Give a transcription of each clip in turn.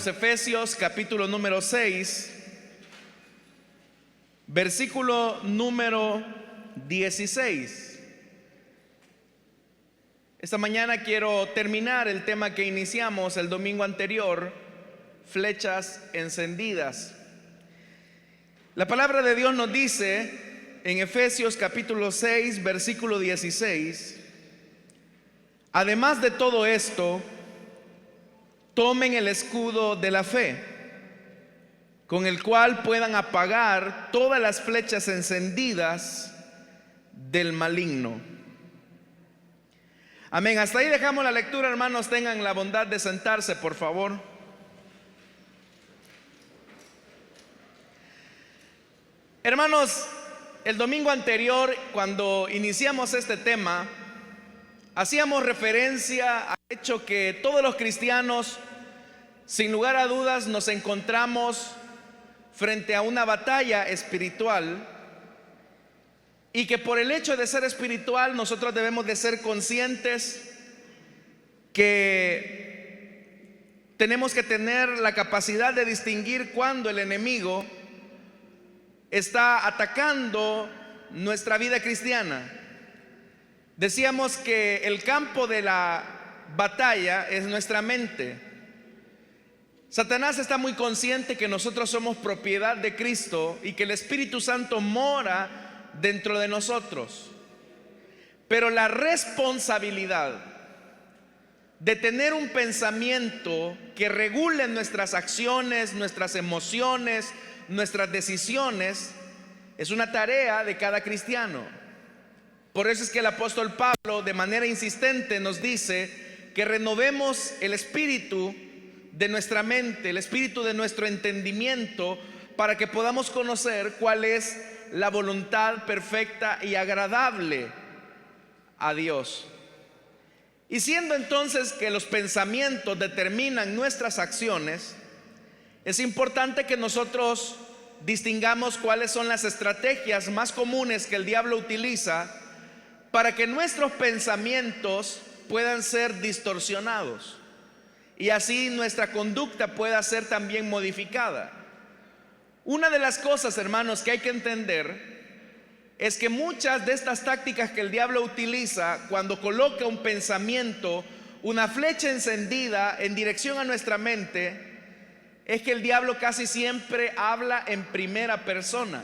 los Efesios capítulo número 6, versículo número 16. Esta mañana quiero terminar el tema que iniciamos el domingo anterior, flechas encendidas. La palabra de Dios nos dice en Efesios capítulo 6, versículo 16: además de todo esto, tomen el escudo de la fe, con el cual puedan apagar todas las flechas encendidas del maligno. Amén. Hasta ahí dejamos la lectura, hermanos. Tengan la bondad de sentarse, por favor. Hermanos, el domingo anterior, cuando iniciamos este tema, hacíamos referencia al hecho que todos los cristianos, sin lugar a dudas, nos encontramos frente a una batalla espiritual, y que por el hecho de ser espiritual nosotros debemos de ser conscientes que tenemos que tener la capacidad de distinguir cuando el enemigo está atacando nuestra vida cristiana. Decíamos que el campo de la batalla es nuestra mente. Satanás está muy consciente que nosotros somos propiedad de Cristo y que el Espíritu Santo mora dentro de nosotros. Pero la responsabilidad de tener un pensamiento que regule nuestras acciones, nuestras emociones, nuestras decisiones, es una tarea de cada cristiano. Por eso es que el apóstol Pablo de manera insistente nos dice que renovemos el espíritu de nuestra mente, el espíritu de nuestro entendimiento, para que podamos conocer cuál es la voluntad perfecta y agradable a Dios. Y siendo entonces que los pensamientos determinan nuestras acciones, es importante que nosotros distingamos cuáles son las estrategias más comunes que el diablo utiliza para que nuestros pensamientos puedan ser distorsionados y así nuestra conducta pueda ser también modificada. Una de las cosas, hermanos, que hay que entender es que muchas de estas tácticas que el diablo utiliza cuando coloca un pensamiento, una flecha encendida en dirección a nuestra mente, es que el diablo casi siempre habla en primera persona.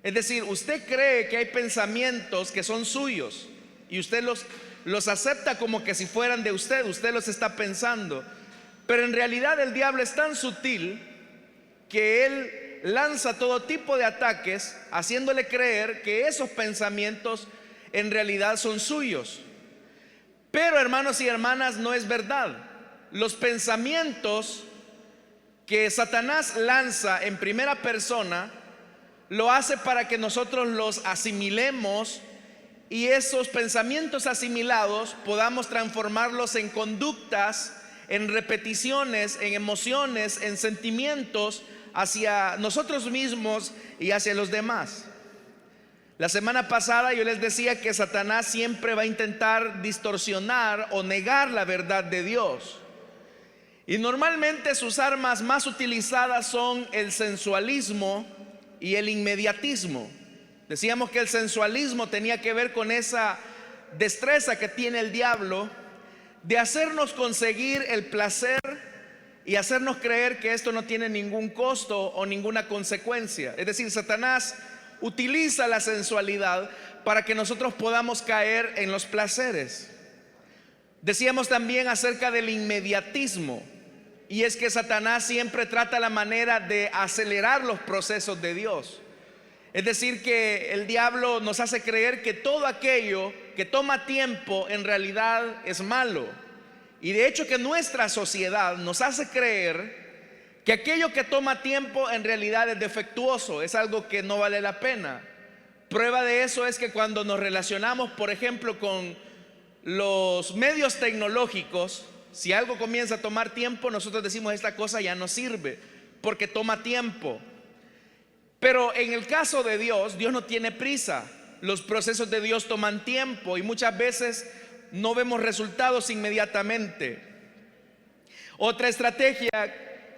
Es decir, usted cree que hay pensamientos que son suyos y usted los acepta como que si fueran de usted, usted los está pensando. Pero en realidad el diablo es tan sutil que él lanza todo tipo de ataques, haciéndole creer que esos pensamientos en realidad son suyos. Pero, hermanos y hermanas, no es verdad. Los pensamientos que Satanás lanza en primera persona lo hace para que nosotros los asimilemos, y esos pensamientos asimilados podamos transformarlos en conductas, en repeticiones, en emociones, en sentimientos hacia nosotros mismos y hacia los demás. La semana pasada yo les decía que Satanás siempre va a intentar distorsionar o negar la verdad de Dios. Y normalmente sus armas más utilizadas son el sensualismo y el inmediatismo. Decíamos que el sensualismo tenía que ver con esa destreza que tiene el diablo de hacernos conseguir el placer y hacernos creer que esto no tiene ningún costo o ninguna consecuencia. Es decir, Satanás utiliza la sensualidad para que nosotros podamos caer en los placeres. Decíamos también acerca del inmediatismo, y es que Satanás siempre trata la manera de acelerar los procesos de Dios. Es decir, que el diablo nos hace creer que todo aquello que toma tiempo en realidad es malo. Y de hecho que nuestra sociedad nos hace creer que aquello que toma tiempo en realidad es defectuoso, es algo que no vale la pena. Prueba de eso es que cuando nos relacionamos, por ejemplo, con los medios tecnológicos, si algo comienza a tomar tiempo, nosotros decimos esta cosa ya no sirve porque toma tiempo. Pero en el caso de Dios, Dios no tiene prisa. Los procesos de Dios toman tiempo y muchas veces no vemos resultados inmediatamente. Otra estrategia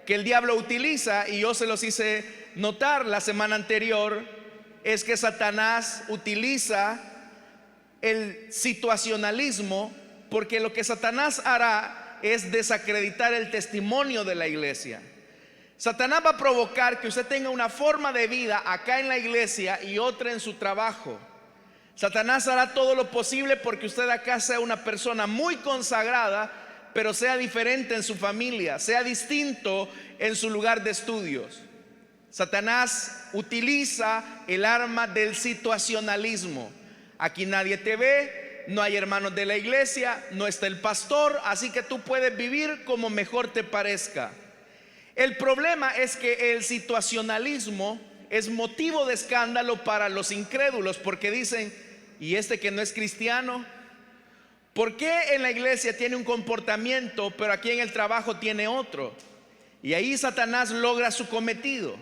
que el diablo utiliza, y yo se los hice notar la semana anterior, es que Satanás utiliza el situacionalismo, porque lo que Satanás hará es desacreditar el testimonio de la iglesia. Satanás va a provocar que usted tenga una forma de vida acá en la iglesia y otra en su trabajo. Satanás hará todo lo posible porque usted acá sea una persona muy consagrada, pero sea diferente en su familia, sea distinto en su lugar de estudios. Satanás utiliza el arma del situacionalismo. Aquí nadie te ve, no hay hermanos de la iglesia, no está el pastor, así que tú puedes vivir como mejor te parezca. El problema es que el situacionalismo es motivo de escándalo para los incrédulos, porque dicen: ¿y este que no es cristiano? ¿Por qué en la iglesia tiene un comportamiento, pero aquí en el trabajo tiene otro? Y ahí Satanás logra su cometido.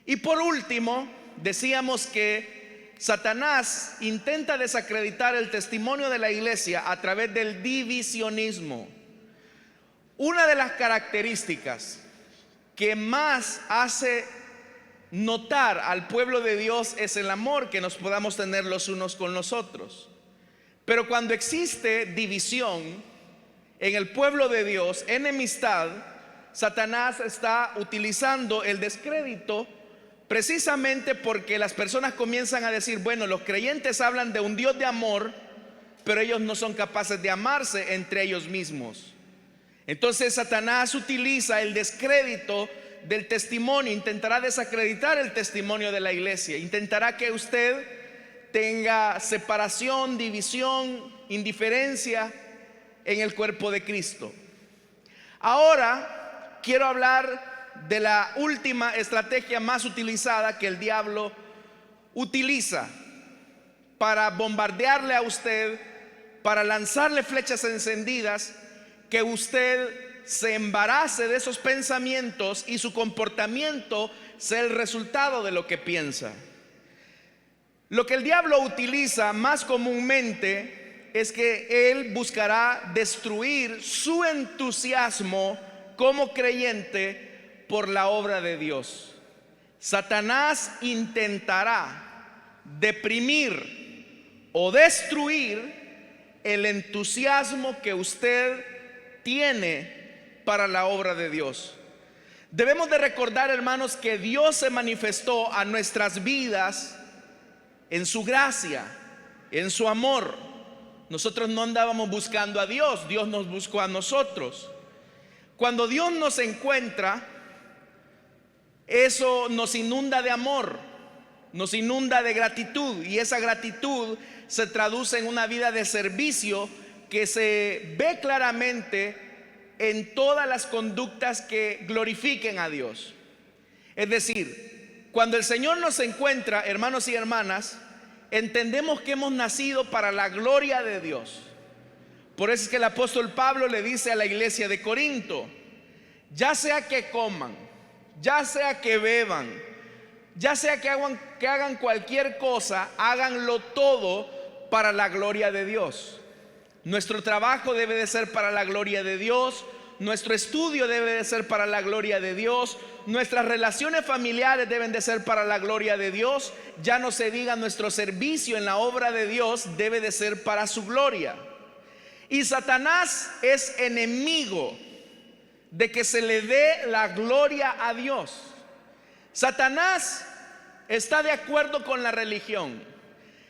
Y por último, decíamos que Satanás intenta desacreditar el testimonio de la iglesia a través del divisionismo. Una de las características que más hace notar al pueblo de Dios es el amor que nos podamos tener los unos con los otros. Pero cuando existe división en el pueblo de Dios, enemistad, Satanás está utilizando el descrédito, precisamente porque las personas comienzan a decir: bueno, los creyentes hablan de un Dios de amor, pero ellos no son capaces de amarse entre ellos mismos. Entonces Satanás utiliza el descrédito del testimonio, intentará desacreditar el testimonio de la iglesia, intentará que usted tenga separación, división, indiferencia en el cuerpo de Cristo. Ahora quiero hablar de la última estrategia más utilizada que el diablo utiliza para bombardearle a usted, para lanzarle flechas encendidas, que usted se embarace de esos pensamientos y su comportamiento sea el resultado de lo que piensa. Lo que el diablo utiliza más comúnmente es que él buscará destruir su entusiasmo como creyente por la obra de Dios. Satanás intentará deprimir o destruir el entusiasmo que usted tiene para la obra de Dios. Debemos de recordar, hermanos, que Dios se manifestó a nuestras vidas en su gracia, en su amor. Nosotros no andábamos buscando a Dios, Dios nos buscó a nosotros. Cuando Dios nos encuentra, eso nos inunda de amor, nos inunda de gratitud, y esa gratitud se traduce en una vida de servicio que se ve claramente en todas las conductas que glorifiquen a Dios. Es decir, cuando el Señor nos encuentra, hermanos y hermanas, entendemos que hemos nacido para la gloria de Dios. Por eso es que el apóstol Pablo le dice a la iglesia de Corinto: ya sea que coman, ya sea que beban, ya sea que hagan cualquier cosa, háganlo todo para la gloria de Dios. Nuestro trabajo debe de ser para la gloria de Dios, nuestro estudio debe de ser para la gloria de Dios, nuestras relaciones familiares deben de ser para la gloria de Dios. Ya no se diga, nuestro servicio en la obra de Dios debe de ser para su gloria. Y Satanás es enemigo de que se le dé la gloria a Dios. Satanás está de acuerdo con la religión.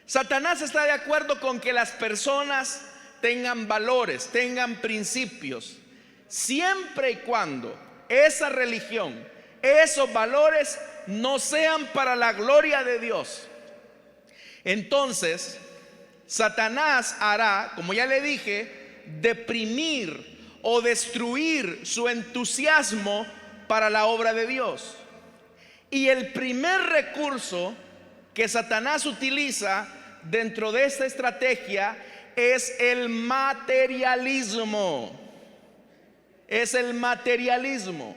Satanás está de acuerdo con que las personas tengan valores, tengan principios, siempre y cuando esa religión, esos valores no sean para la gloria de Dios. Entonces Satanás hará, como ya le dije, deprimir o destruir su entusiasmo para la obra de Dios. Y el primer recurso que Satanás utiliza dentro de esta estrategia es el materialismo. Es el materialismo.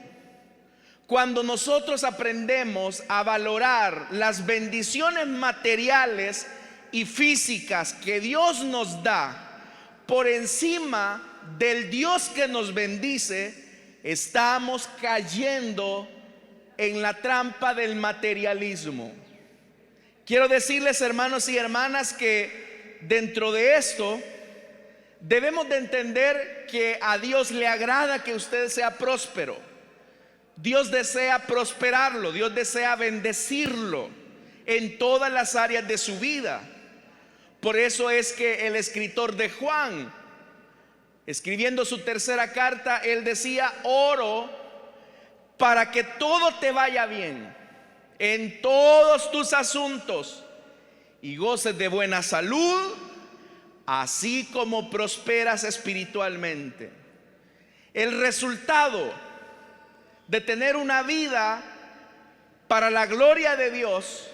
Cuando nosotros aprendemos a valorar las bendiciones materiales y físicas que Dios nos da por encima del Dios que nos bendice, estamos cayendo en la trampa del materialismo. Quiero decirles, hermanos y hermanas, que dentro de esto debemos de entender que a Dios le agrada que usted sea próspero. Dios desea prosperarlo, Dios desea bendecirlo en todas las áreas de su vida. Por eso es que el escritor de Juan, escribiendo su tercera carta, él decía: oro para que todo te vaya bien en todos tus asuntos y goces de buena salud, así como prosperas espiritualmente. El resultado de tener una vida para la gloria de Dios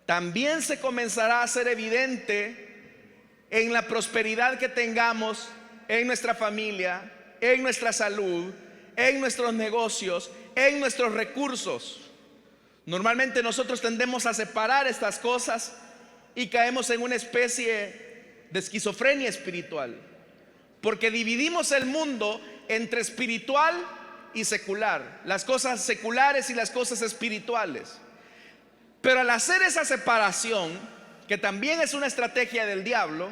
también se comenzará a hacer evidente en la prosperidad que tengamos en nuestra familia, en nuestra salud, en nuestros negocios, en nuestros recursos. Normalmente nosotros tendemos a separar estas cosas y caemos en una especie de esquizofrenia espiritual, porque dividimos el mundo entre espiritual y secular, las cosas seculares y las cosas espirituales. Pero al hacer esa separación, que también es una estrategia del diablo,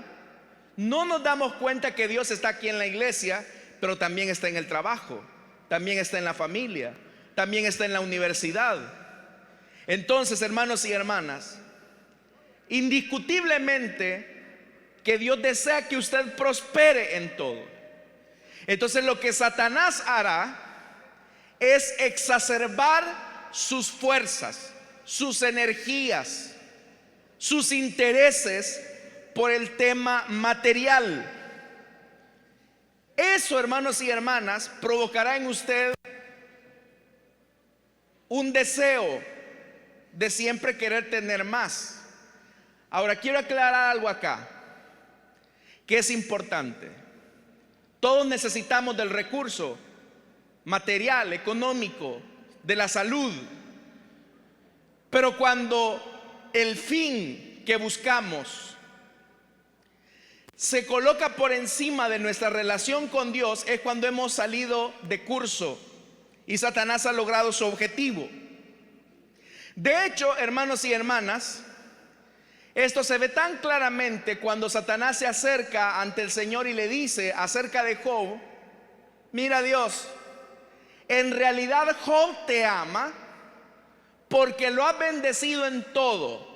no nos damos cuenta que Dios está aquí en la iglesia, pero también está en el trabajo, también está en la familia, también está en la universidad. Entonces, hermanos y hermanas, indiscutiblemente que Dios desea que usted prospere en todo. Entonces, lo que Satanás hará es exacerbar sus fuerzas, sus energías, sus intereses por el tema material. Eso, hermanos y hermanas, provocará en usted un deseo de siempre querer tener más. Ahora quiero aclarar algo acá, que es importante. Todos necesitamos del recurso material, económico, de la salud. Pero cuando el fin que buscamos se coloca por encima de nuestra relación con Dios, es cuando hemos salido de curso y Satanás ha logrado su objetivo. De hecho, hermanos y hermanas, esto se ve tan claramente cuando Satanás se acerca ante el Señor y le dice acerca de Job: mira, Dios, en realidad Job te ama porque lo has bendecido en todo.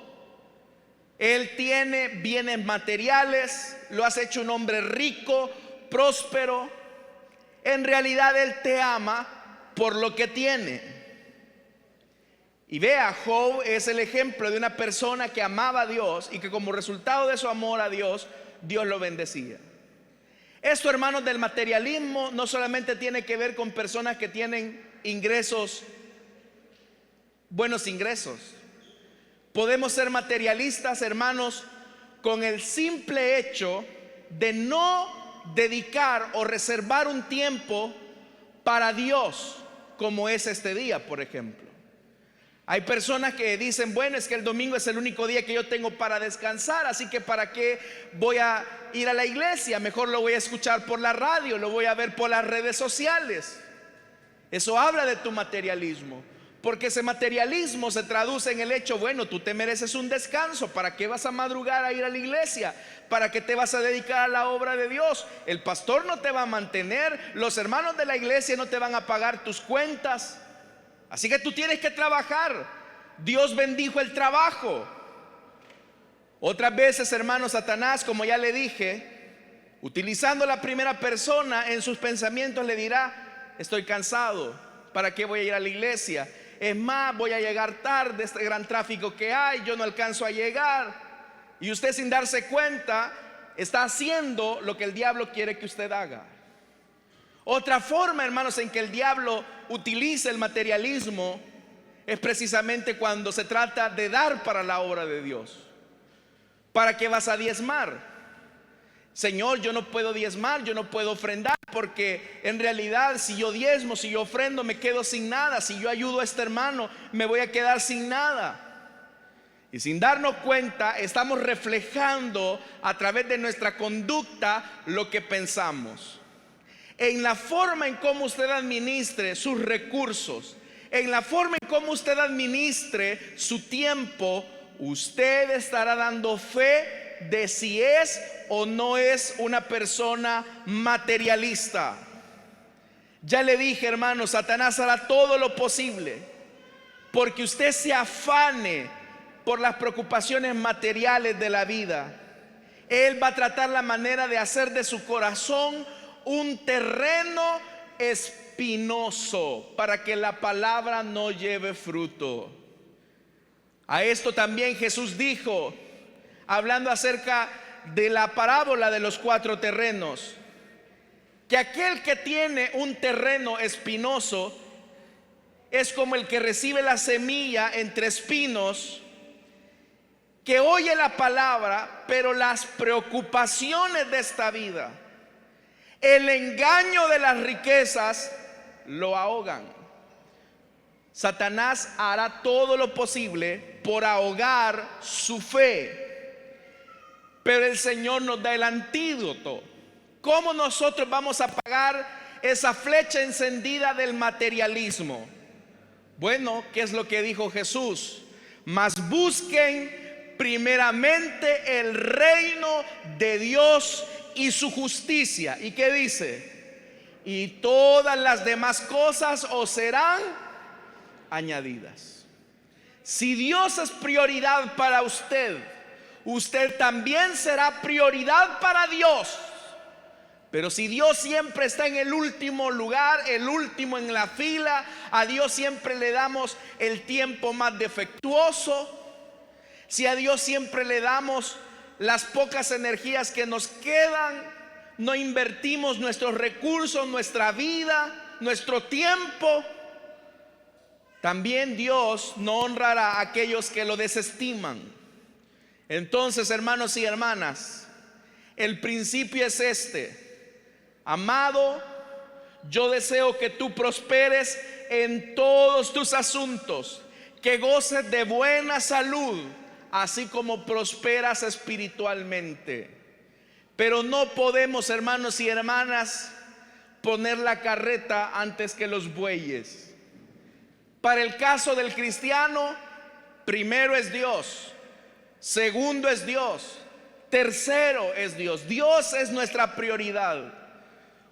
Él tiene bienes materiales, lo has hecho un hombre rico, próspero. En realidad Él te ama por lo que tiene. Y vea, Job es el ejemplo de una persona que amaba a Dios y que como resultado de su amor a Dios, Dios lo bendecía. Esto, hermanos, del materialismo no solamente tiene que ver con personas que tienen ingresos, buenos ingresos. Podemos ser materialistas, hermanos, con el simple hecho de no dedicar o reservar un tiempo para Dios, como es este día, por ejemplo. Hay personas que dicen: bueno, es que el domingo es el único día que yo tengo para descansar, así que ¿para qué voy a ir a la iglesia? Mejor lo voy a escuchar por la radio, lo voy a ver por las redes sociales. Eso habla de tu materialismo, porque ese materialismo se traduce en el hecho: bueno, tú te mereces un descanso, ¿para qué vas a madrugar a ir a la iglesia? ¿Para qué te vas a dedicar a la obra de Dios? El pastor no te va a mantener, los hermanos de la iglesia no te van a pagar tus cuentas, así que tú tienes que trabajar. Dios bendijo el trabajo. Otras veces, hermanos, Satanás, como ya le dije, utilizando la primera persona en sus pensamientos, le dirá: estoy cansado, ¿para qué voy a ir a la iglesia? Es más, voy a llegar tarde, este gran tráfico que hay, yo no alcanzo a llegar. Y usted, sin darse cuenta, está haciendo lo que el diablo quiere que usted haga. Otra forma, hermanos, en que el diablo utiliza el materialismo es precisamente cuando se trata de dar para la obra de Dios. ¿Para qué vas a diezmar? Señor, yo no puedo diezmar, yo no puedo ofrendar, porque en realidad si yo diezmo, si yo ofrendo, me quedo sin nada. Si yo ayudo a este hermano, me voy a quedar sin nada. Y sin darnos cuenta, estamos reflejando a través de nuestra conducta lo que pensamos. en la forma en cómo usted administre sus recursos, en la forma en cómo usted administre su tiempo, usted estará dando fe de si es o no es una persona materialista. Ya le dije, hermano, Satanás hará todo lo posible porque usted se afane por las preocupaciones materiales de la vida. Él va a tratar la manera de hacer de su corazón un terreno espinoso para que la palabra no lleve fruto. A esto también Jesús dijo, hablando acerca de la parábola de los 4 terrenos, que aquel que tiene un terreno espinoso es como el que recibe la semilla entre espinos, que oye la palabra, pero las preocupaciones de esta vida, el engaño de las riquezas, lo ahogan. Satanás hará todo lo posible por ahogar su fe, pero el Señor nos da el antídoto. ¿Cómo nosotros vamos a apagar esa flecha encendida del materialismo? Bueno, ¿qué es lo que dijo Jesús? Mas busquen primeramente el reino de Dios y su justicia. ¿Y qué dice? Y todas las demás cosas os serán añadidas. Si Dios es prioridad para usted, usted también será prioridad para Dios. Pero si Dios siempre está en el último lugar, el último en la fila, a Dios siempre le damos el tiempo más defectuoso, si a Dios siempre le damos las pocas energías que nos quedan, no invertimos nuestros recursos, nuestra vida, nuestro tiempo, también Dios no honrará a aquellos que lo desestiman. Entonces, hermanos y hermanas, el principio es este: amado, yo deseo que tú prosperes en todos tus asuntos, que goces de buena salud, así como prosperas espiritualmente. Pero no podemos, hermanos y hermanas, poner la carreta antes que los bueyes. Para el caso del cristiano, primero es Dios, segundo es Dios, tercero es Dios. Dios es nuestra prioridad.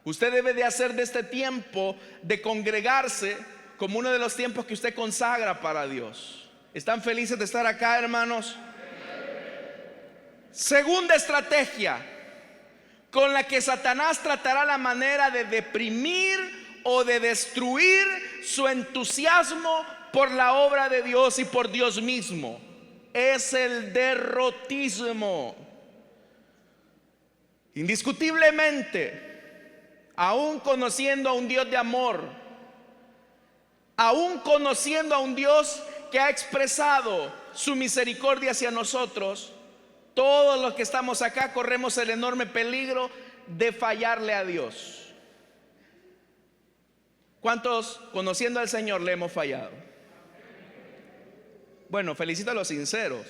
Usted debe de hacer de este tiempo de congregarse como uno de los tiempos que usted consagra para Dios. ¿Están felices de estar acá, hermanos? Segunda estrategia con la que Satanás tratará la manera de deprimir o de destruir su entusiasmo por la obra de Dios y por Dios mismo, es el derrotismo. Indiscutiblemente, aún conociendo a un Dios de amor, aún conociendo a un Dios que ha expresado su misericordia hacia nosotros, todos los que estamos acá corremos el enorme peligro de fallarle a Dios. ¿Cuántos, conociendo al Señor, le hemos fallado? Bueno, felicito a los sinceros.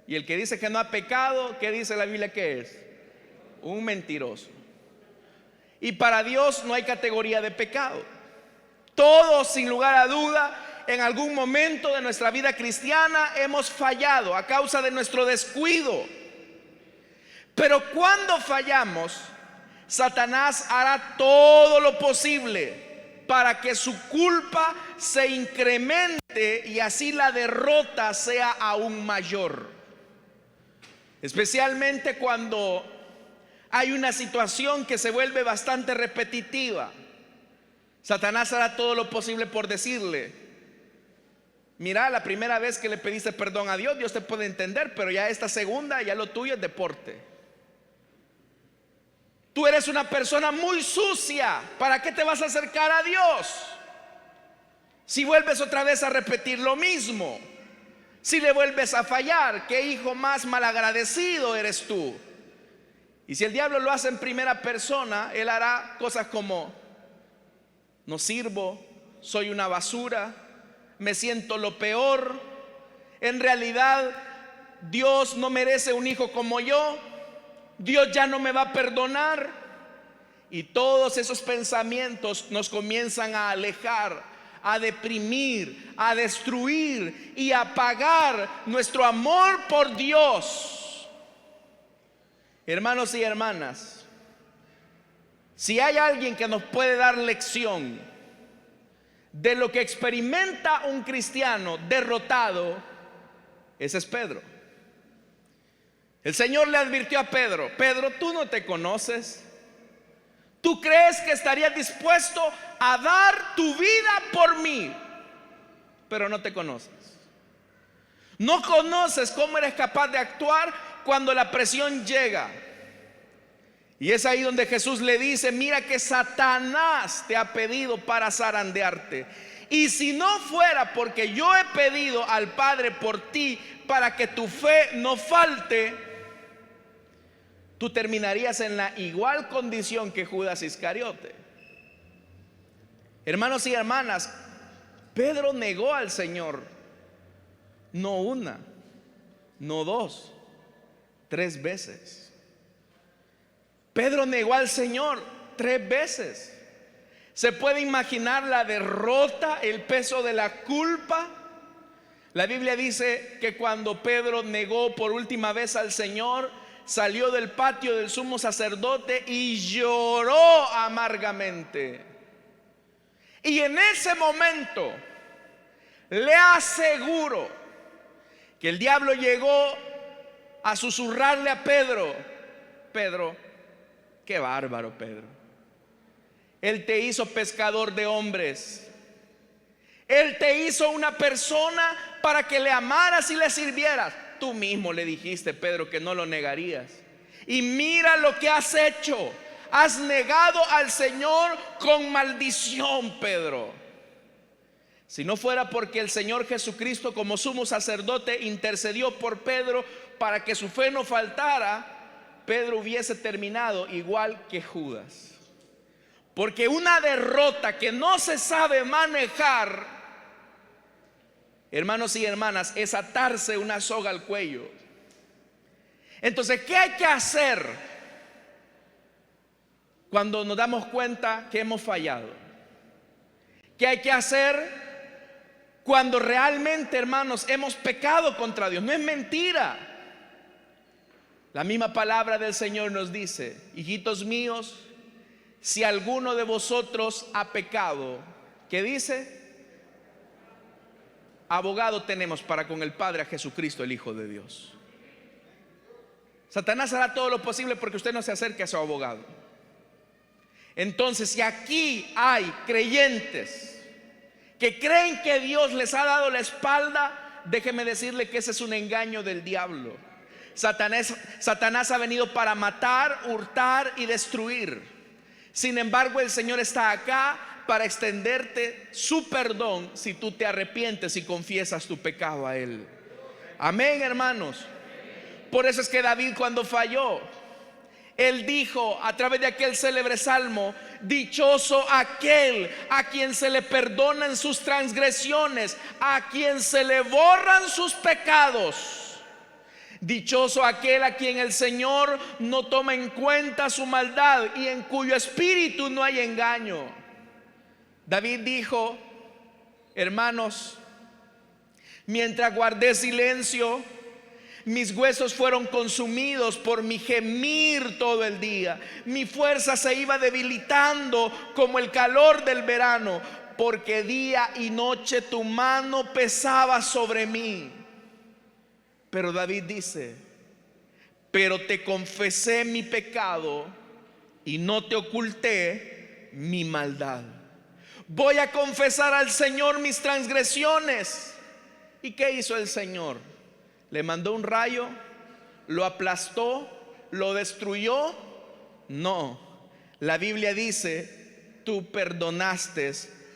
Y el que dice que no ha pecado, ¿qué dice la Biblia que es? Un mentiroso. Y para Dios no hay categoría de pecado. Todos, sin lugar a duda, en algún momento de nuestra vida cristiana hemos fallado a causa de nuestro descuido. Pero cuando fallamos, Satanás hará todo lo posible para que su culpa se incremente y así la derrota sea aún mayor. Especialmente cuando hay una situación que se vuelve bastante repetitiva. Satanás hará todo lo posible por decirle: mira, la primera vez que le pediste perdón a Dios, Dios te puede entender, pero ya esta segunda, ya lo tuyo es deporte. Tú eres una persona muy sucia, ¿para qué te vas a acercar a Dios? Si vuelves otra vez a repetir lo mismo, si le vuelves a fallar, ¿qué hijo más malagradecido eres tú? Y si el diablo lo hace en primera persona, él hará cosas como: no sirvo, soy una basura, me siento lo peor, en realidad Dios no merece un hijo como yo, Dios ya no me va a perdonar. Y todos esos pensamientos nos comienzan a alejar, a deprimir, a destruir y a apagar nuestro amor por Dios. Hermanos y hermanas, si hay alguien que nos puede dar lección de lo que experimenta un cristiano derrotado, ese es Pedro. El Señor le advirtió a Pedro: Pedro, tú no te conoces. ¿Tú crees que estarías dispuesto a dar tu vida por mí? Pero no te conoces. No conoces cómo eres capaz de actuar cuando la presión llega. Y es ahí donde Jesús le dice: mira que Satanás te ha pedido para zarandearte. Y si no fuera porque yo he pedido al Padre por ti para que tu fe no falte, tú terminarías en la igual condición que Judas Iscariote. Hermanos y hermanas, Pedro negó al Señor no una, no dos, 3 veces. Pedro negó al Señor 3 veces. ¿Se puede imaginar la derrota, el peso de la culpa? La Biblia dice que cuando Pedro negó por última vez al Señor, salió del patio del sumo sacerdote y lloró amargamente. Y en ese momento le aseguro que el diablo llegó a susurrarle a Pedro: Pedro, qué bárbaro, Pedro. Él te hizo pescador de hombres. Él te hizo una persona para que le amaras y le sirvieras. Tú mismo le dijiste, Pedro, que no lo negarías. Y mira lo que has hecho. Has negado al Señor con maldición, Pedro. Si no fuera porque el Señor Jesucristo, como sumo sacerdote, intercedió por Pedro para que su fe no faltara, Pedro hubiese terminado igual que Judas. Porque una derrota que no se sabe manejar, hermanos y hermanas, es atarse una soga al cuello. Entonces, ¿qué hay que hacer cuando nos damos cuenta que hemos fallado? ¿Qué hay que hacer cuando realmente, hermanos, hemos pecado contra Dios? No es mentira. La misma palabra del Señor nos dice: hijitos míos, si alguno de vosotros ha pecado, ¿qué dice? Abogado tenemos para con el Padre, a Jesucristo, el Hijo de Dios. Satanás hará todo lo posible porque usted no se acerque a su abogado. Entonces, si aquí hay creyentes que creen que Dios les ha dado la espalda, déjeme decirle que ese es un engaño del diablo. Satanás ha venido para matar, hurtar y destruir. Sin embargo, el Señor está acá para extenderte su perdón si tú te arrepientes y confiesas tu pecado a Él. Amén, hermanos. Por eso es que David, cuando falló, él dijo a través de aquel célebre salmo: dichoso aquel a quien se le perdonan sus transgresiones, a quien se le borran sus pecados. Dichoso aquel a quien el Señor no toma en cuenta su maldad y en cuyo espíritu no hay engaño. David dijo: hermanos, mientras guardé silencio, mis huesos fueron consumidos por mi gemir todo el día. Mi fuerza se iba debilitando como el calor del verano, porque día y noche tu mano pesaba sobre mí. Pero David dice: pero te confesé mi pecado y no te oculté mi maldad. Voy a confesar al Señor mis transgresiones. ¿Y qué hizo el Señor? ¿Le mandó un rayo? ¿Lo aplastó? ¿Lo destruyó? No. La Biblia dice: tú perdonaste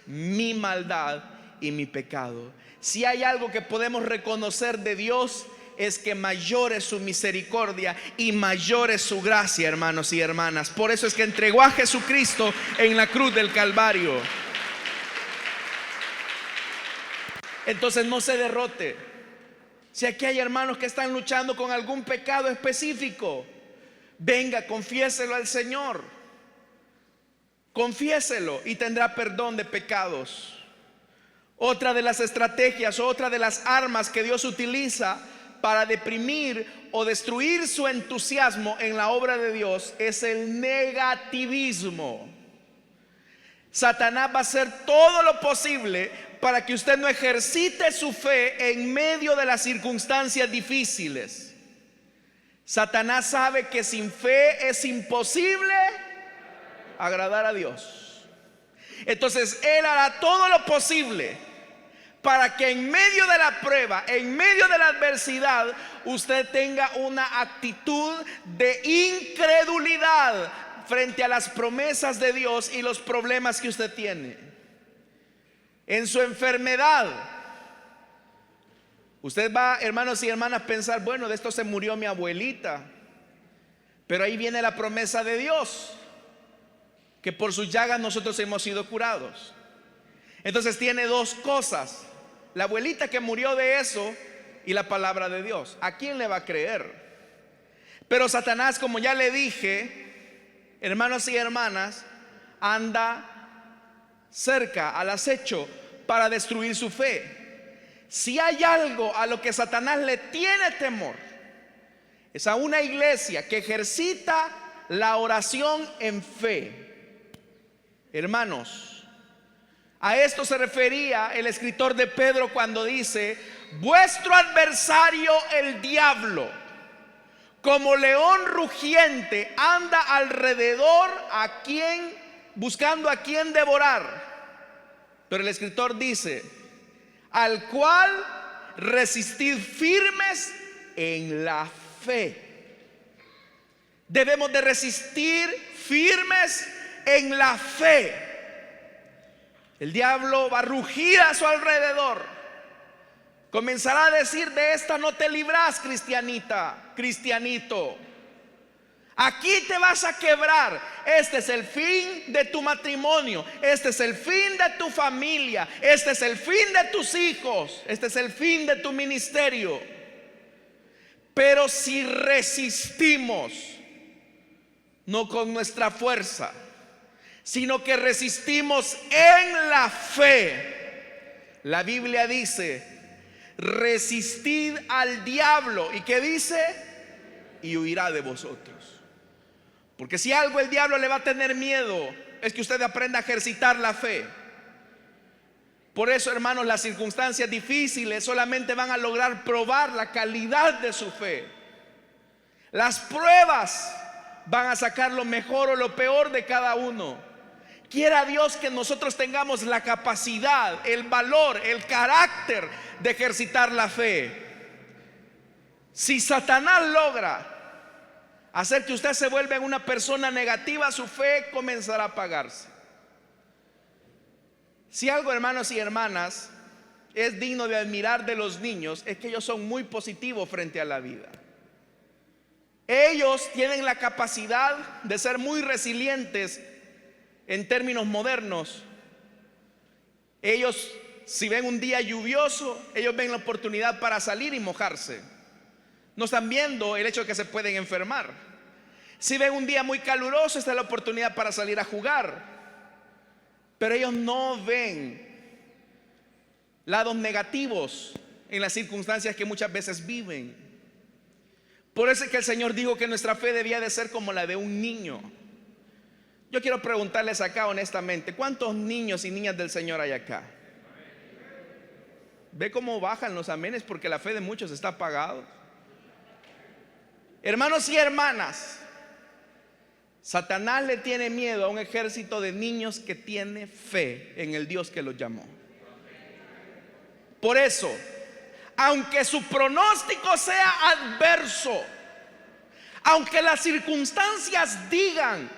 mi maldad y mi pecado. Si hay algo que podemos reconocer de Dios, es que mayor es su misericordia y mayor es su gracia, hermanos y hermanas. Por eso es que entregó a Jesucristo en la cruz del Calvario. Entonces, no se derrote. Si aquí hay hermanos que están luchando con algún pecado específico, venga, confiéselo al Señor. confiéselo y tendrá perdón de pecados. Otra de las estrategias, otra de las armas que Dios utiliza para deprimir o destruir su entusiasmo en la obra de Dios es el negativismo. Satanás va a hacer todo lo posible para que usted no ejercite su fe en medio de las circunstancias difíciles. Satanás sabe que sin fe es imposible agradar a Dios. Entonces él hará todo lo posible para que en medio de la prueba, en medio de la adversidad, usted tenga una actitud de incredulidad frente a las promesas de Dios y los problemas que usted tiene. En su enfermedad, usted va, hermanos y hermanas, a pensar: bueno, de esto se murió mi abuelita, pero ahí viene la promesa de Dios, que por sus llagas nosotros hemos sido curados. Entonces tiene dos cosas: la abuelita que murió de eso y la palabra de Dios. ¿A quién le va a creer? Pero Satanás, como ya le dije, hermanos y hermanas, anda cerca, al acecho, para destruir su fe. Si hay algo a lo que Satanás le tiene temor, es a una iglesia que ejercita la oración en fe. Hermanos, a esto se refería el escritor de Pedro cuando dice: vuestro adversario el diablo, como león rugiente, anda alrededor buscando a quien devorar. Pero el escritor dice: al cual resistid firmes en la fe. Debemos de resistir firmes en la fe. El diablo va a rugir a su alrededor, comenzará a decir: de esta no te libras, cristianita, cristianito. Aquí te vas a quebrar. Este es el fin de tu matrimonio. Este es el fin de tu familia. Este es el fin de tus hijos. Este es el fin de tu ministerio. Pero si resistimos, no con nuestra fuerza, sino que resistimos en la fe, la Biblia dice: resistid al diablo. ¿Y qué dice? Y huirá de vosotros. Porque si algo el diablo le va a tener miedo, es que usted aprenda a ejercitar la fe. Por eso, hermanos, las circunstancias difíciles solamente van a lograr probar la calidad de su fe. Las pruebas van a sacar lo mejor o lo peor de cada uno. Quiera Dios que nosotros tengamos la capacidad, el valor, el carácter de ejercitar la fe. Si Satanás logra hacer que usted se vuelva una persona negativa, su fe comenzará a apagarse. Si algo, hermanos y hermanas, es digno de admirar de los niños, es que ellos son muy positivos frente a la vida. Ellos tienen la capacidad de ser muy resilientes en términos modernos. Ellos, si ven un día lluvioso, ellos ven la oportunidad para salir y mojarse. No están viendo el hecho de que se pueden enfermar. Si ven un día muy caluroso, esta es la oportunidad para salir a jugar. Pero ellos no ven lados negativos en las circunstancias que muchas veces viven. Por eso es que el Señor dijo que nuestra fe debía de ser como la de un niño. Yo quiero preguntarles acá honestamente: ¿cuántos niños y niñas del Señor hay acá? ¿Ve cómo bajan los amenes? Porque la fe de muchos está apagada. Hermanos y hermanas, Satanás le tiene miedo a un ejército de niños que tiene fe en el Dios que los llamó. Por eso, aunque su pronóstico sea adverso, aunque las circunstancias digan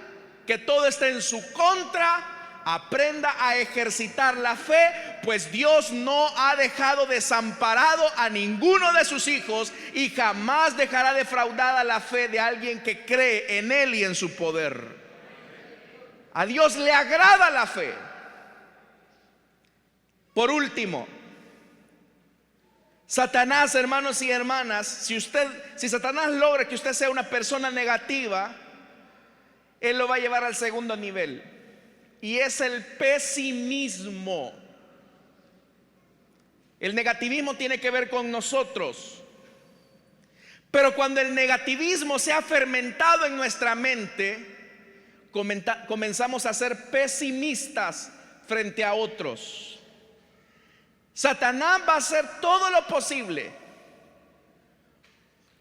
que todo está en su contra, aprenda a ejercitar la fe, pues Dios no ha dejado desamparado a ninguno de sus hijos y jamás dejará defraudada la fe de alguien que cree en Él y en su poder. A Dios le agrada la fe. Por último, Satanás, hermanos y hermanas, si Satanás logra que usted sea una persona negativa, él lo va a llevar al segundo nivel. y es el pesimismo. El negativismo tiene que ver con nosotros. Pero cuando el negativismo se ha fermentado en nuestra mente, comenzamos a ser pesimistas frente a otros. Satanás va a hacer todo lo posible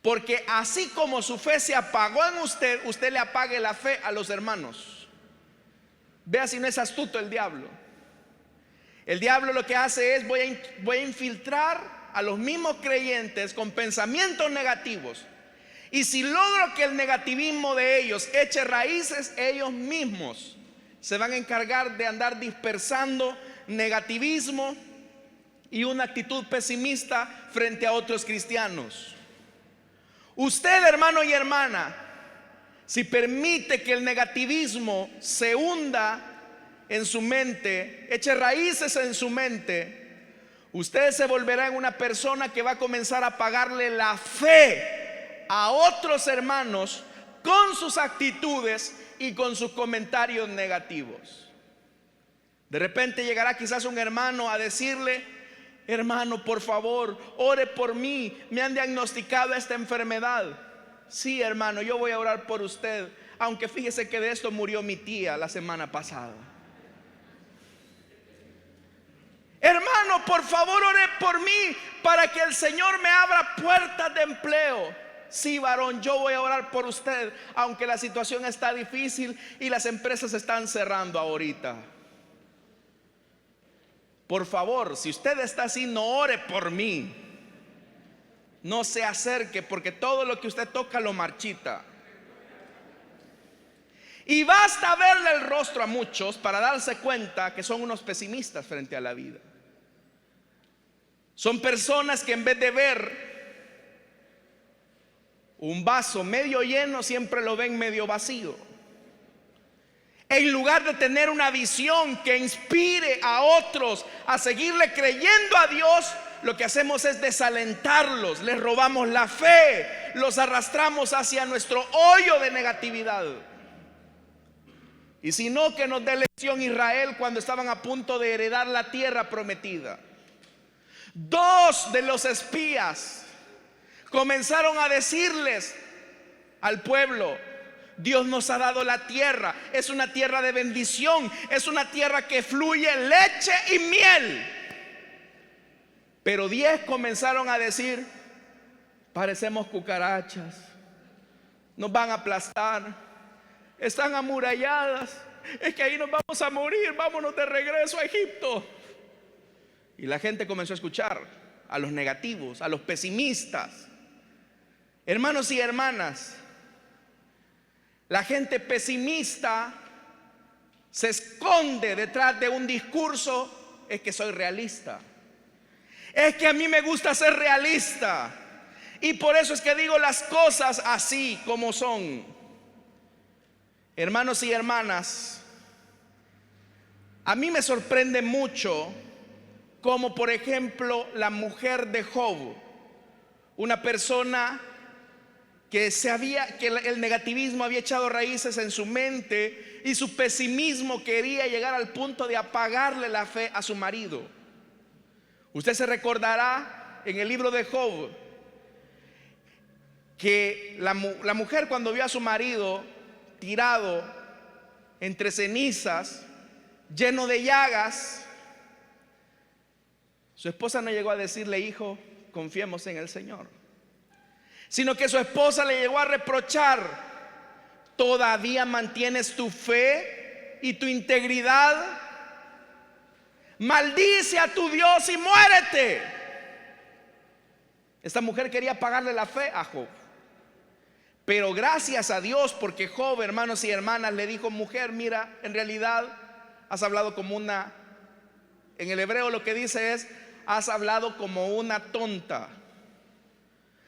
porque así como su fe se apagó en usted, usted le apague la fe a los hermanos. Vea si no es astuto el diablo. El diablo lo que hace es voy a infiltrar a los mismos creyentes con pensamientos negativos. Y si logro que el negativismo de ellos eche raíces, ellos mismos se van a encargar de andar dispersando negativismo y una actitud pesimista frente a otros cristianos. Usted, hermano y hermana, si permite que el negativismo se hunda en su mente, eche raíces en su mente, usted se volverá en una persona que va a comenzar a pagarle la fe a otros hermanos con sus actitudes y con sus comentarios negativos. De repente llegará quizás un hermano a decirle: hermano, por favor, ore por mí, me han diagnosticado esta enfermedad. Sí, hermano, yo voy a orar por usted, aunque fíjese que de esto murió mi tía la semana pasada. Hermano, por favor, ore por mí para que el Señor me abra puertas de empleo. Sí, varón, yo voy a orar por usted, aunque la situación está difícil y las empresas están cerrando ahorita. Por favor, si usted está así, no ore por mí. No se acerque, porque todo lo que usted toca lo marchita. Y basta verle el rostro a muchos para darse cuenta que son unos pesimistas frente a la vida. Son personas que en vez de ver un vaso medio lleno, siempre lo ven medio vacío. En lugar de tener una visión que inspire a otros a seguirle creyendo a Dios, lo que hacemos es desalentarlos, les robamos la fe, los arrastramos hacia nuestro hoyo de negatividad. Y si no, que nos dé lección Israel cuando estaban a punto de heredar la tierra prometida. Dos de los espías comenzaron a decirles al pueblo: Dios nos ha dado la tierra, es una tierra de bendición, es una tierra que fluye leche y miel. Pero 10 comenzaron a decir: parecemos cucarachas, nos van a aplastar, están amuralladas, es que ahí nos vamos a morir, vámonos de regreso a Egipto. Y la gente comenzó a escuchar a los negativos, a los pesimistas. Hermanos y hermanas, la gente pesimista se esconde detrás de un discurso: es que soy realista, es que a mí me gusta ser realista, y por eso es que digo las cosas así como son. Hermanos y hermanas, a mí me sorprende mucho como, por ejemplo, la mujer de Job, una persona que el negativismo había echado raíces en su mente y su pesimismo quería llegar al punto de apagarle la fe a su marido. Usted se recordará en el libro de Job que la mujer, cuando vio a su marido tirado entre cenizas, lleno de llagas, su esposa no llegó a decirle: hijo, confiemos en el Señor, sino que su esposa le llegó a reprochar: ¿todavía mantienes tu fe y tu integridad? Maldice a tu Dios y muérete. Esta mujer quería pagarle la fe a Job, pero gracias a Dios, porque Job, hermanos y hermanas, le dijo: mujer, mira, en realidad has hablado como una, en el hebreo lo que dice es: has hablado como una tonta.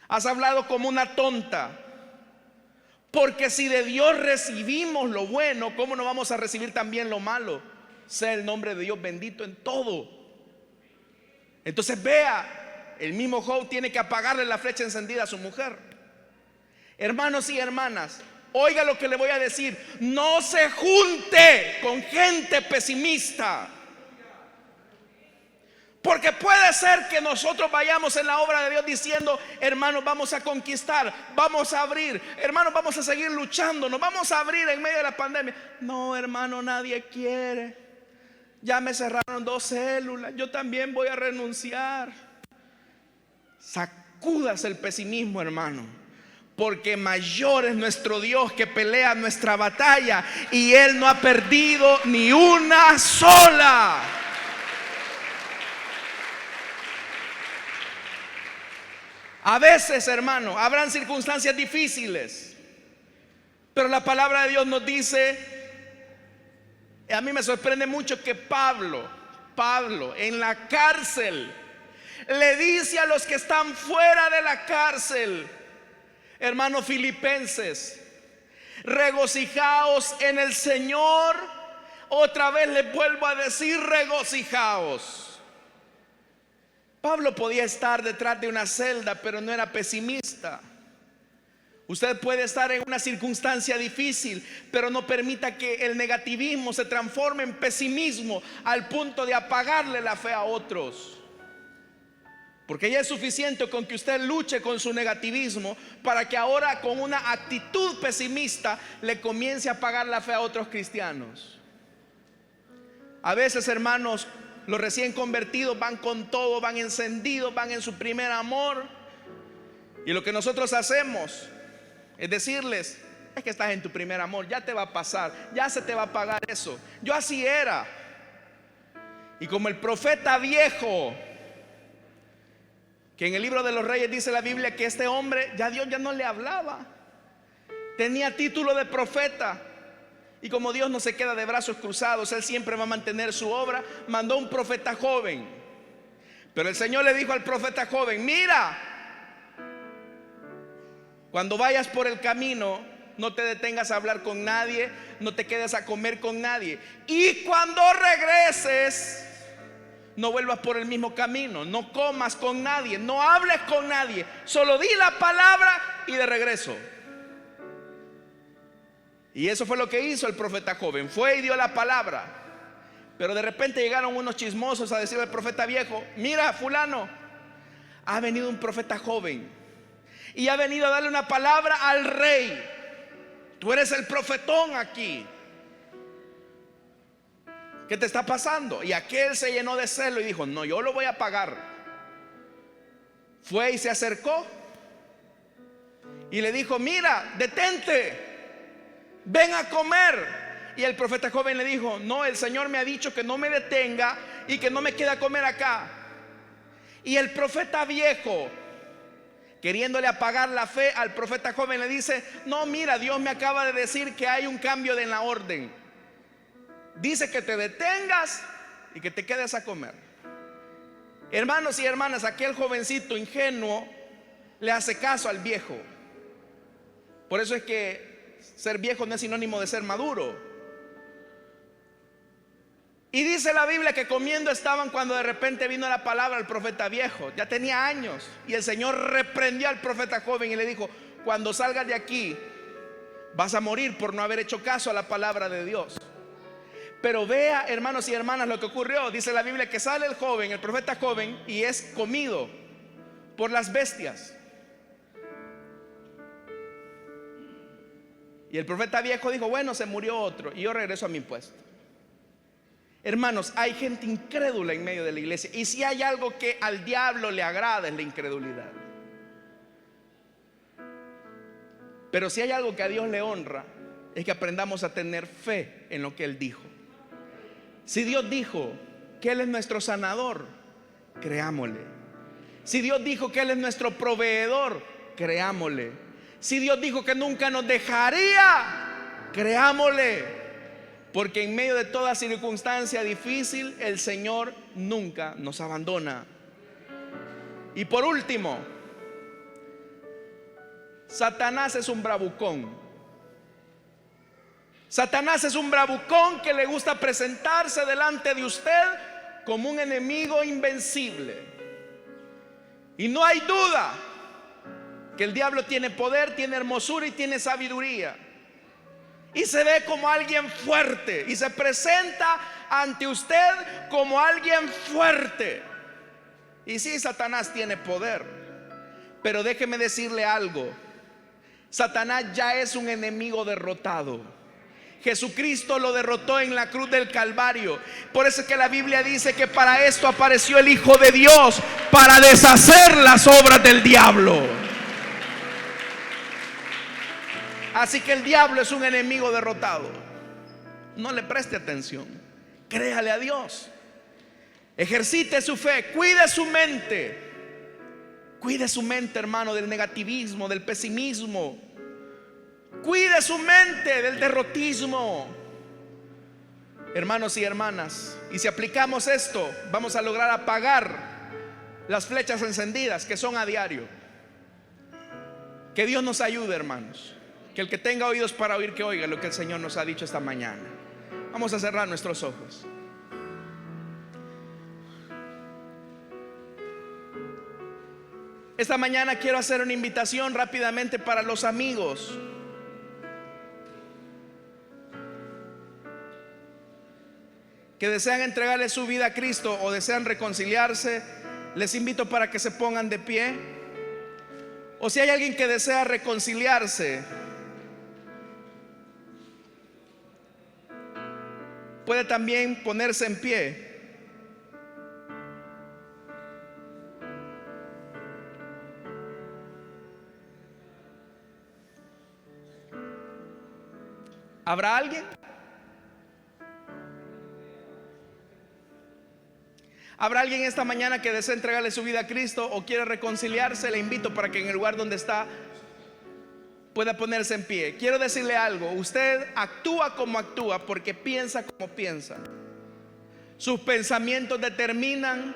Has hablado como una tonta. Porque si de Dios recibimos lo bueno, ¿cómo no vamos a recibir también lo malo? Sea el nombre de Dios bendito en todo. Entonces vea, el mismo Job tiene que apagarle la flecha encendida a su mujer. Hermanos y hermanas, Oiga lo que le voy a decir: no se junte con gente pesimista. Porque puede ser que nosotros vayamos en la obra de Dios diciendo: hermanos, vamos a conquistar, vamos a abrir, hermanos, vamos a seguir luchando, nos vamos a abrir en medio de la pandemia. No, hermano, nadie quiere. Ya me cerraron 2 células, yo también voy a renunciar. Sacudas el pesimismo, hermano, porque mayor es nuestro Dios que pelea nuestra batalla, y Él no ha perdido ni una sola. A veces, hermano, habrán circunstancias difíciles, pero la palabra de Dios nos dice, a mí me sorprende mucho que Pablo en la cárcel le dice a los que están fuera de la cárcel: hermanos filipenses, regocijaos en el Señor. Otra vez les vuelvo a decir: regocijaos. Pablo podía estar detrás de una celda, pero no era pesimista. Usted puede estar en una circunstancia difícil, pero no permita que el negativismo se transforme en pesimismo al punto de apagarle la fe a otros. Porque ya es suficiente con que usted luche con su negativismo para que ahora, con una actitud pesimista, le comience a apagar la fe a otros cristianos. A veces, hermanos, los recién convertidos van con todo, van encendidos, van en su primer amor, y lo que nosotros hacemos es decirles: es que estás en tu primer amor, ya te va a pasar, ya se te va a pagar eso. Yo así era. Y como el profeta viejo, que en el libro de los Reyes dice la Biblia que este hombre, ya Dios ya no le hablaba, tenía título de profeta. Y como Dios no se queda de brazos cruzados, Él siempre va a mantener su obra. Mandó un profeta joven, pero el Señor le dijo al profeta joven: mira, cuando vayas por el camino, no te detengas a hablar con nadie, no te quedes a comer con nadie, y cuando regreses, no vuelvas por el mismo camino, no comas con nadie, no hables con nadie, solo di la palabra y de regreso. Y eso fue lo que hizo el profeta joven. Fue y dio la palabra. Pero de repente llegaron unos chismosos a decirle al profeta viejo: mira, fulano, ha venido un profeta joven y ha venido a darle una palabra al rey. Tú eres el profetón aquí. ¿Qué te está pasando? Y aquel se llenó de celo y dijo: no, yo lo voy a pagar. Fue y se acercó y le dijo: mira, detente, ven a comer. Y el profeta joven le dijo: no, el Señor me ha dicho que no me detenga y que no me quede a comer acá. Y el profeta viejo, queriéndole apagar la fe al profeta joven, le dice: no, mira, Dios me acaba de decir que hay un cambio en la orden. Dice que te detengas y que te quedes a comer. Hermanos y hermanas, aquel jovencito ingenuo le hace caso al viejo. Por eso es que ser viejo no es sinónimo de ser maduro. Y dice la Biblia que comiendo estaban cuando de repente vino la palabra al profeta viejo. Ya tenía años. Y el Señor reprendió al profeta joven y le dijo: cuando salgas de aquí vas a morir por no haber hecho caso a la palabra de Dios. Pero vea, hermanos y hermanas, lo que ocurrió. Dice la Biblia que sale el joven, el profeta joven, y es comido por las bestias. Y el profeta viejo dijo: bueno, se murió otro y yo regreso a mi puesto. Hermanos, hay gente incrédula en medio de la iglesia. Y si hay algo que al diablo le agrada, es la incredulidad. Pero si hay algo que a Dios le honra, es que aprendamos a tener fe en lo que Él dijo. Si Dios dijo que Él es nuestro sanador, creámosle. Si Dios dijo que Él es nuestro proveedor, creámosle. Si Dios dijo que nunca nos dejaría, creámosle. Porque en medio de toda circunstancia difícil, el Señor nunca nos abandona. Y por último, Satanás es un bravucón. Satanás es un bravucón que le gusta presentarse delante de usted como un enemigo invencible. Y no hay duda que el diablo tiene poder, tiene hermosura y tiene sabiduría. y se ve como alguien fuerte y se presenta ante usted como alguien fuerte. Y sí, Satanás tiene poder, pero déjeme decirle algo: Satanás ya es un enemigo derrotado. Jesucristo lo derrotó en la cruz del Calvario. Por eso es que la Biblia dice que para esto apareció el Hijo de Dios, para deshacer las obras del diablo. Así que el diablo es un enemigo derrotado. No le preste atención, créale a Dios, ejercite su fe, cuide su mente. Cuide su mente, hermano, del negativismo, del pesimismo. Cuide su mente del derrotismo. Hermanos y hermanas, y si aplicamos esto, vamos a lograr apagar las flechas encendidas que son a diario. Que Dios nos ayude, hermanos. Que el que tenga oídos para oír, que oiga lo que el Señor nos ha dicho esta mañana. Vamos a cerrar nuestros ojos. Esta mañana quiero hacer una invitación rápidamente para los amigos. Que desean entregarle su vida a Cristo o desean reconciliarse. Les invito para que se pongan de pie. O si hay alguien que desea reconciliarse, puede también ponerse en pie. ¿Habrá alguien? ¿Habrá alguien esta mañana que desea entregarle su vida a Cristo o quiere reconciliarse? Le invito para que en el lugar donde está pueda ponerse en pie. Quiero decirle algo: usted actúa como actúa porque piensa como piensa. Sus pensamientos determinan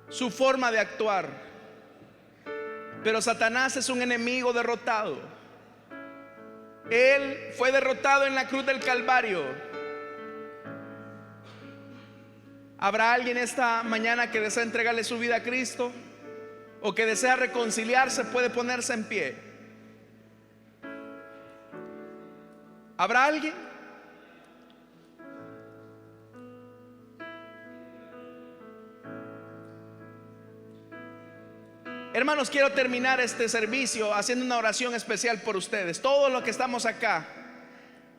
su forma de actuar. Pero Satanás es un enemigo derrotado. Él fue derrotado en la cruz del Calvario. ¿Habrá alguien esta mañana que desea entregarle su vida a Cristo o que desea reconciliarse? Puede ponerse en pie. ¿Habrá alguien? Hermanos, quiero terminar este servicio haciendo una oración especial por ustedes. Todos los que estamos acá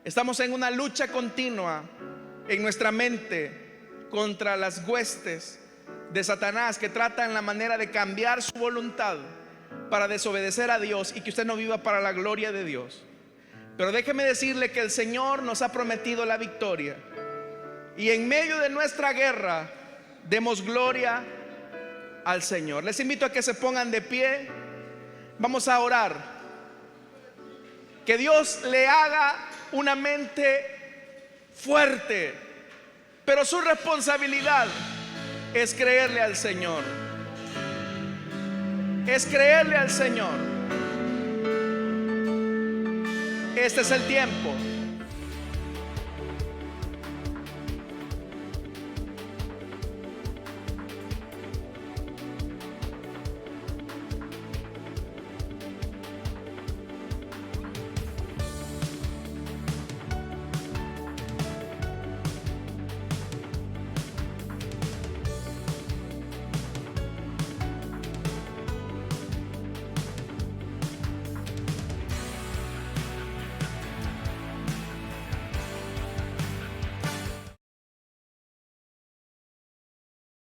estamos en una lucha continua en nuestra mente contra las huestes de Satanás que tratan la manera de cambiar su voluntad para desobedecer a Dios y que usted no viva para la gloria de Dios. Pero déjeme decirle que el Señor nos ha prometido la victoria, y en medio de nuestra guerra demos gloria al Señor. Les invito a que se pongan de pie. Vamos a orar. Que Dios le haga una mente fuerte, pero su responsabilidad es creerle al Señor. Es creerle al Señor. Este es el tiempo.